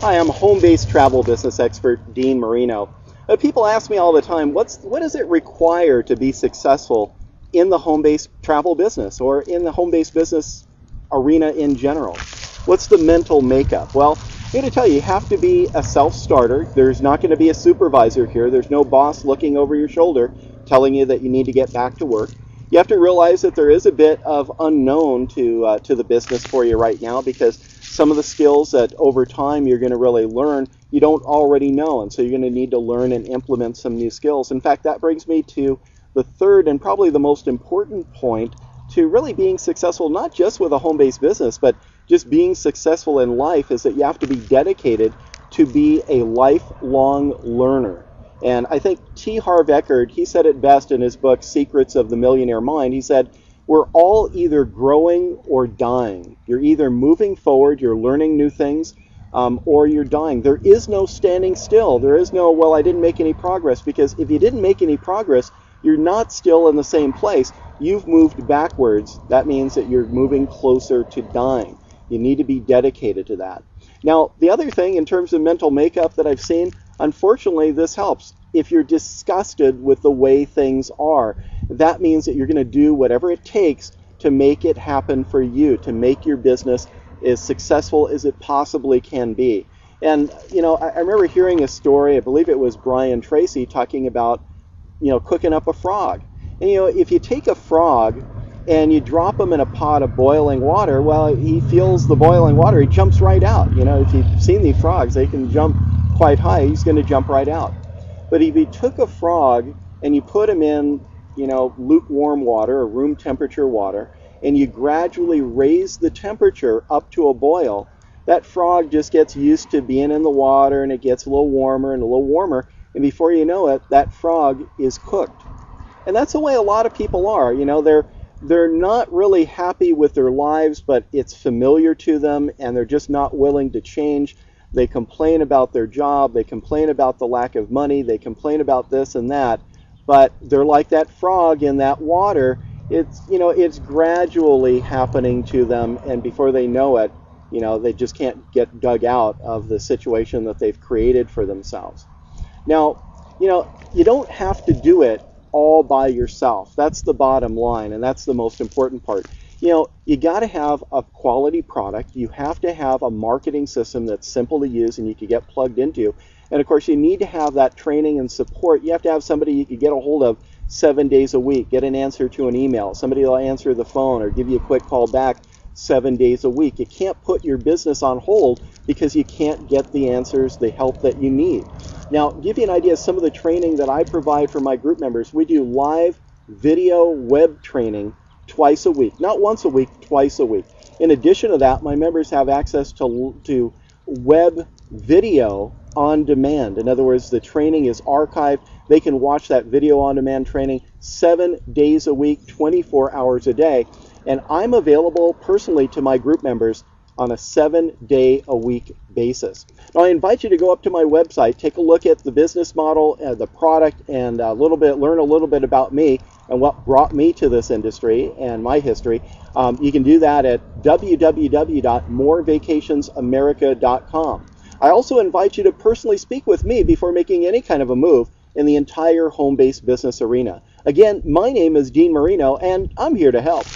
Hi, I'm home-based travel business expert Dean Marino. People ask me all the time, what does it require to be successful in the home-based travel business or in the home-based business arena in general? What's the mental makeup? Well, I'm going to tell you, you have to be a self-starter. There's not going to be a supervisor here. There's no boss looking over your shoulder telling you that you need to get back to work. You have to realize that there is a bit of unknown to the business for you right now, because some of the skills that over time you're going to really learn, you don't already know, and so you're going to need to learn and implement some new skills. In fact, that brings me to the third and probably the most important point to really being successful, not just with a home-based business, but just being successful in life, is that you have to be dedicated to be a lifelong learner. And I think T. Harv Eker, he said it best in his book, Secrets of the Millionaire Mind. He said, we're all either growing or dying. You're either moving forward, you're learning new things, or you're dying. There is no standing still. There is no, well, I didn't make any progress, because if you didn't make any progress, you're not still in the same place. You've moved backwards. That means that you're moving closer to dying. You need to be dedicated to that. Now, the other thing in terms of mental makeup that I've seen, unfortunately, this helps. If you're disgusted with the way things are, that means that you're going to do whatever it takes to make it happen for you, to make your business as successful as it possibly can be. And, I remember hearing a story, I believe it was Brian Tracy, talking about, cooking up a frog. And, if you take a frog and you drop him in a pot of boiling water, well, he feels the boiling water, he jumps right out. If you've seen these frogs, they can jump quite high, he's going to jump right out. But if you took a frog and you put him in, lukewarm water or room temperature water, and you gradually raise the temperature up to a boil, that frog just gets used to being in the water, and it gets a little warmer and a little warmer, and before you know it, that frog is cooked. And that's the way a lot of people are. They're not really happy with their lives, but it's familiar to them, and they're just not willing to change. They complain about their job, they complain about the lack of money, they complain about this and that, but they're like that frog in that water. It's gradually happening to them, and before they know it, they just can't get dug out of the situation that they've created for themselves. Now, you don't have to do it all by yourself. That's the bottom line, and that's the most important part. You got to have a quality product. You have to have a marketing system that's simple to use and you can get plugged into. And of course, you need to have that training and support. You have to have somebody you can get a hold of 7 days a week, get an answer to an email. Somebody will answer the phone or give you a quick call back 7 days a week. You can't put your business on hold because you can't get the answers, the help that you need. Now, to give you an idea of some of the training that I provide for my group members, we do live video web training twice a week. Not once a week, twice a week. In addition to that, my members have access to web video on demand. In other words, the training is archived. They can watch that video on demand training 7 days a week, 24 hours a day. And I'm available personally to my group members on a 7-day-a-week basis. Now, I invite you to go up to my website, take a look at the business model, the product, and learn a little bit about me and what brought me to this industry and my history. You can do that at www.morevacationsamerica.com. I also invite you to personally speak with me before making any kind of a move in the entire home-based business arena. Again, my name is Dean Marino, and I'm here to help.